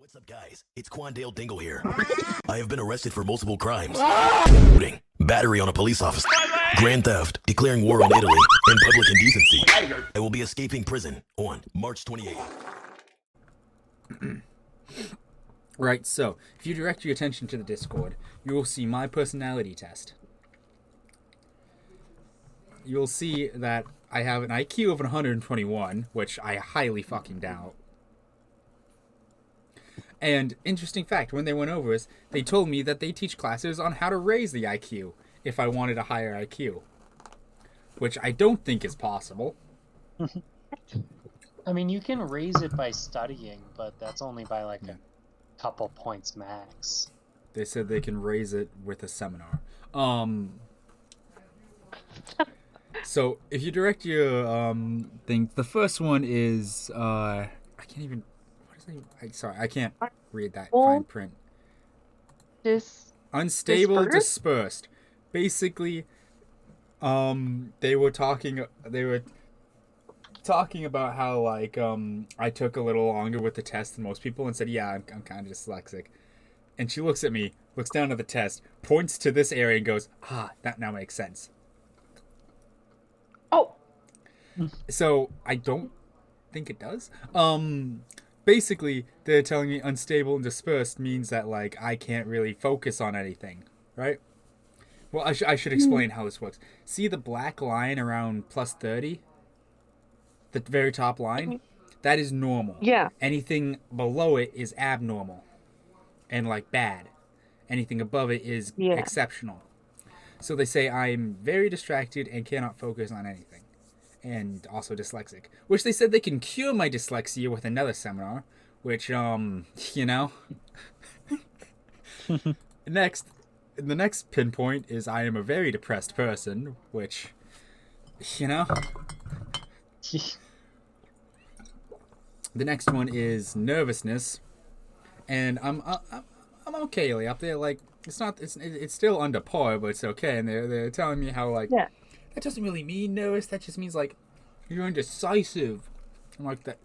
What's up, guys? It's Quandale Dingle here. I have been arrested for multiple crimes. Including battery on a police officer, grand theft, declaring war on Italy, and public indecency. I will be escaping prison on March 28th. Right, so, if you direct your attention to the Discord, you will see my personality test. You'll see that I have an IQ of 121, which I highly fucking doubt. And, interesting fact, when they went over this, they told me that they teach classes on how to raise the IQ if I wanted a higher IQ. Which I don't think is possible. I mean, you can raise it by studying, but that's only by like a couple points max. They said they can raise it with a seminar. So, if you direct your thing, the first one is, I can't even... Sorry, I can't read that fine print. Unstable, dispersed. Basically, they were talking about how, like, I took a little longer with the test than most people and said, yeah, I'm kind of dyslexic. And she looks at me, looks down at the test, points to this area and goes, that now makes sense. Oh. So, I don't think it does. Basically, they're telling me unstable and dispersed means that, like, I can't really focus on anything, right? Well, I should explain how this works. See the black line around plus 30? The very top line? That is normal. Yeah. Anything below it is abnormal and, like, bad. Anything above it is exceptional. So they say I'm very distracted and cannot focus on anything. And also dyslexic. Which they said they can cure my dyslexia with another seminar. Which, you know. The next pinpoint is I am a very depressed person. Which, you know. The next one is nervousness. And I'm okay up there. Like, it's still under par, but it's okay. And they're telling me how, like, that doesn't really mean nervous. That just means, like, you're indecisive. I'm like, that.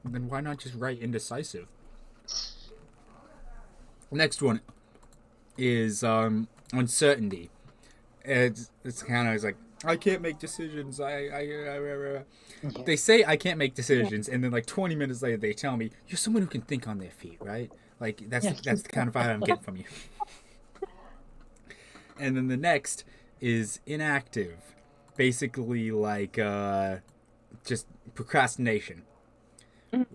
Then why not just write indecisive? Next one is uncertainty. It's kind of like, I can't make decisions. They say I can't make decisions, and then like 20 minutes later they tell me you're someone who can think on their feet, right? Like that's the kind of vibe I'm getting from you. And then the next is inactive. Basically, like, just procrastination.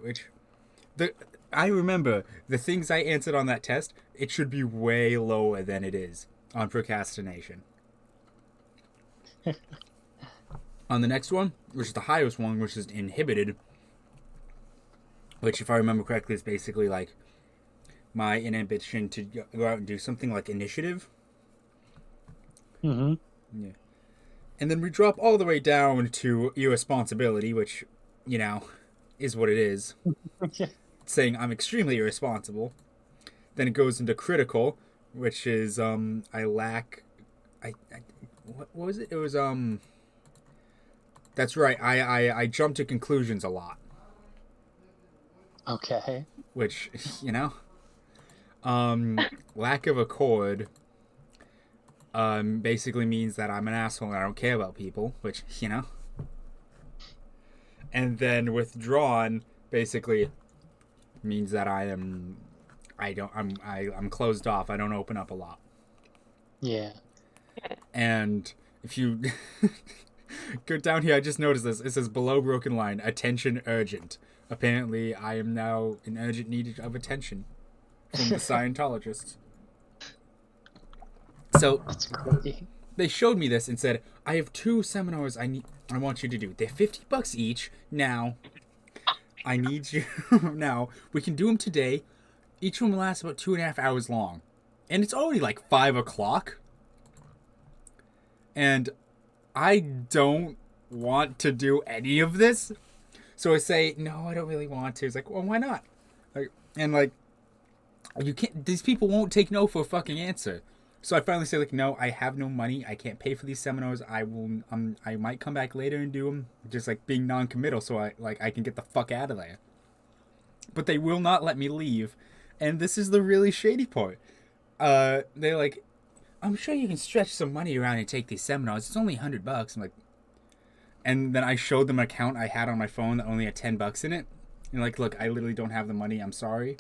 Which, I remember the things I answered on that test, it should be way lower than it is on procrastination. On the next one, which is the highest one, which is inhibited, which, if I remember correctly, is basically, like, my inhibition to go out and do something like initiative. Mm-hmm. Yeah. And then we drop all the way down to irresponsibility, which, you know, is what it is. Saying I'm extremely irresponsible. Then it goes into critical, which is, I lack... what was it? It was, that's right, I jump to conclusions a lot. Okay. Which, you know... lack of accord... basically means that I'm an asshole and I don't care about people, which, you know. And then withdrawn basically means that I'm closed off. I don't open up a lot. Yeah. And if you go down here, I just noticed this. It says below broken line, attention urgent. Apparently, I am now in urgent need of attention from the Scientologists. So they showed me this and said, I have 2 seminars I want you to do. They're $50 each. Now, I need you. Now, we can do them today. Each one will last about 2.5 hours long. And it's already like 5 o'clock. And I don't want to do any of this. So I say, no, I don't really want to. It's like, well, why not? You can't, these people won't take no for a fucking answer. So I finally say, like, no, I have no money. I can't pay for these seminars. I might come back later and do them. Just, like, being non-committal so I can get the fuck out of there. But they will not let me leave And this is the really shady part. They're like, I'm sure you can stretch some money around and take these seminars. It's only $100. I'm like, and then I showed them an account I had on my phone that only had $10 in it. And like, look, I literally don't have the money. I'm sorry.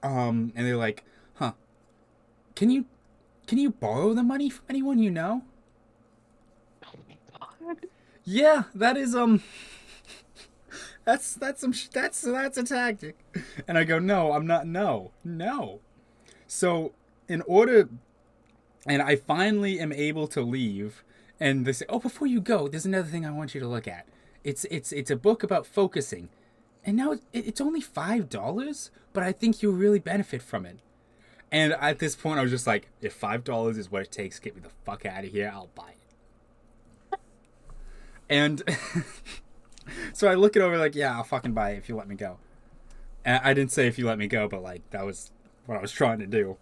And they're like, huh? Can you borrow the money from anyone you know? Oh my god. Yeah, that is that's a tactic. And I go, no, I'm not. No. So in order, and I finally am able to leave, and they say, oh, before you go, there's another thing I want you to look at. It's a book about focusing, and now it's only $5, but I think you'll really benefit from it. And at this point, I was just like, if $5 is what it takes to get me the fuck out of here, I'll buy it. And so I look it over like, yeah, I'll fucking buy it if you let me go. And I didn't say if you let me go, but like that was what I was trying to do.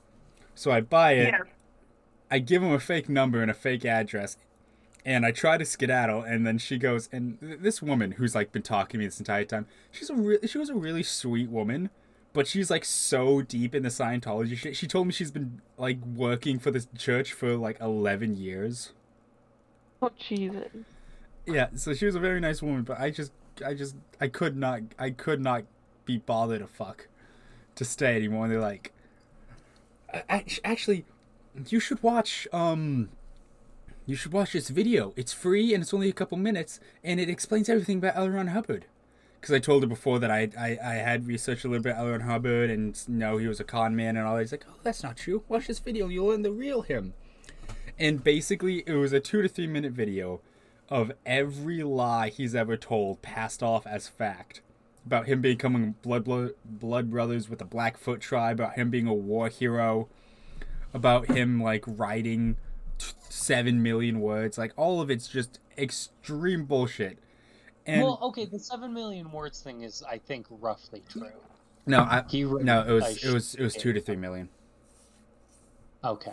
So I buy it. Yeah. I give him a fake number and a fake address. And I try to skedaddle, and then she goes, and this woman who's like been talking to me this entire time, she was a really sweet woman, but she's like so deep in the Scientology shit. She told me she's been like working for this church for like 11 years. Oh Jesus. Yeah, so she was a very nice woman, but I could not be bothered to stay anymore. And they're like, actually, you should watch this video. It's free and it's only a couple minutes, and it explains everything about L. Ron Hubbard. Because I told her before that I had researched a little bit L. Ron Hubbard, and he was a con man and all that. He's like, oh, that's not true. Watch this video and you'll learn the real him. And basically, it was a 2 to 3 minute video of every lie he's ever told passed off as fact. About him becoming blood brothers with the Blackfoot tribe, about him being a war hero, about him like writing 7 million words. Like, all of it's just extreme bullshit. And well, okay, the 7 million words thing is, I think, roughly true. It was 2 to 3 million. Okay.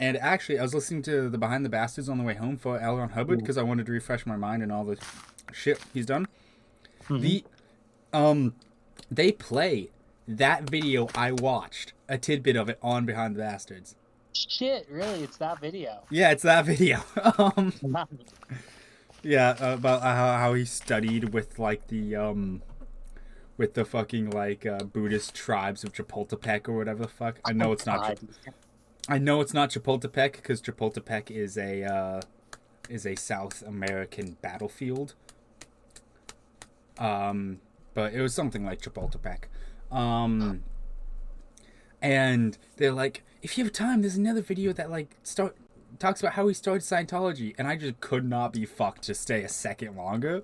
And actually, I was listening to the Behind the Bastards on the way home for L. Ron Hubbard because I wanted to refresh my mind and all the shit he's done. Mm-hmm. They play that video I watched, a tidbit of it on Behind the Bastards. Shit, really? It's that video? Yeah, it's that video. Yeah, about how he studied with like the fucking like Buddhist tribes of Chapultepec or whatever the fuck. I know it's not. I know it's not Chapultepec because Chapultepec is a South American battlefield. But it was something like Chapultepec. And they're like, if you have time, there's another video that like talks about how he started Scientology, and I just could not be fucked to stay a second longer.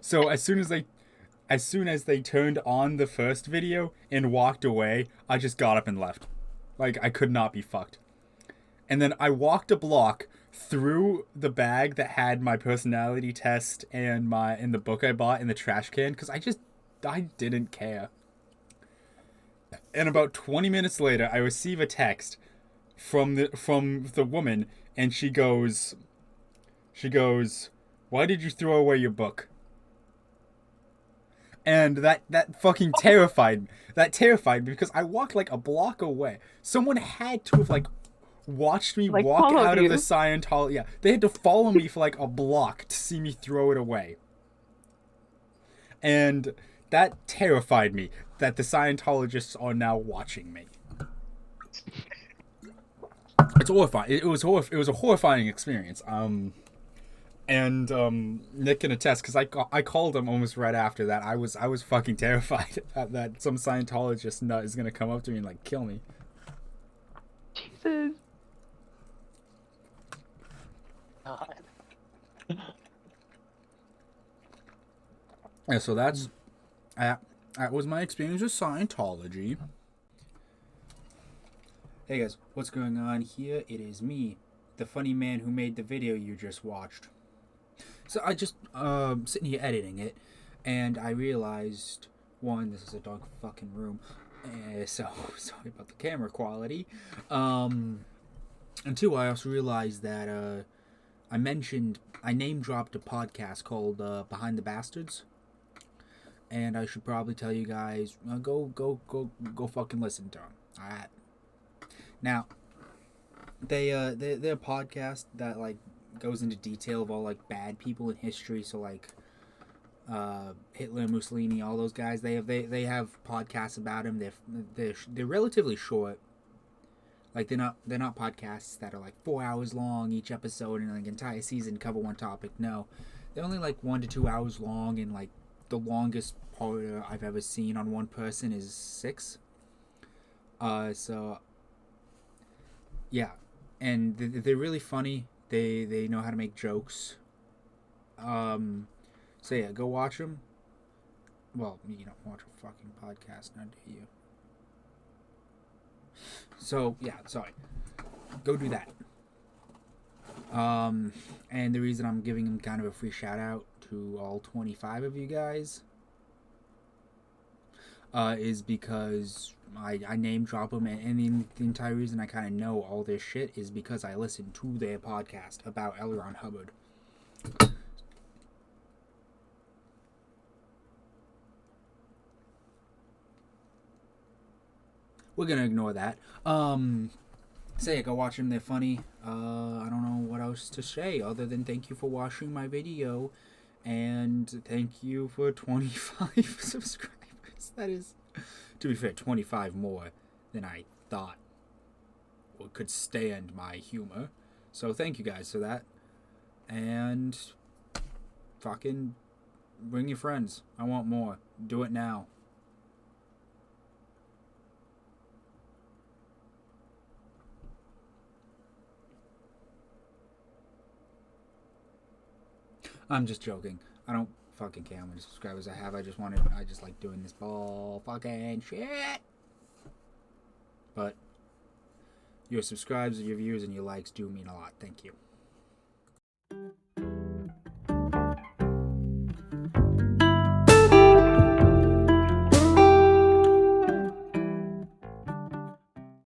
So as soon as they turned on the first video and walked away, I just got up and left. Like, I could not be fucked. And then I walked a block threw the bag that had my personality test and the book I bought in the trash can because I didn't care. And about 20 minutes later, I receive a text from the woman, and she goes, "Why did you throw away your book?" And that fucking terrified me. That terrified me because I walked like a block away. Someone had to have like watched me like, walk out you. of the Scientology. Yeah, they had to follow me for like a block to see me throw it away. And that terrified me that the Scientologists are now watching me. It's horrifying. It was a horrifying experience. And Nick can attest because I called him almost right after that. I was fucking terrified that some Scientologist nut is gonna come up to me and like kill me. Jesus. God. Yeah, so that was my experience with Scientology. Hey guys, what's going on here? It is me, the funny man who made the video you just watched. So I just sitting here editing it, and I realized, one, this is a dog fucking room, so sorry about the camera quality. And two, I also realized that I name dropped a podcast called Behind the Bastards. and I should probably tell you guys, go fucking listen to them. All right. Now, they're a podcast that like goes into detail of all like bad people in history. So like Hitler, Mussolini, all those guys. They have podcasts about them. They're relatively short. Like they're not podcasts that are like 4 hours long each episode and like entire season cover one topic. No, they're only like 1 to 2 hours long, and like the longest part I've ever seen on one person is 6. So yeah, and they're really funny. They know how to make jokes. So yeah, go watch them. Well, you don't watch a fucking podcast, now do you? So yeah, sorry. Go do that. And the reason I'm giving them kind of a free shout out to all 25 of you guys is because I name drop them, and the entire reason I kind of know all this shit is because I listened to their podcast about L. Ron Hubbard. We're gonna ignore that. So yeah, go watch them. They're funny. I don't know what else to say other than thank you for watching my video, and thank you for 25 subscribers. That is, to be fair, 25 more than I thought could stand my humor. So thank you guys for that. And fucking bring your friends. I want more. Do it now. I'm just joking. I don't fucking care how many subscribers I have. I just like doing this ball fucking shit. But your subscribes, your views, and your likes do mean a lot. Thank you.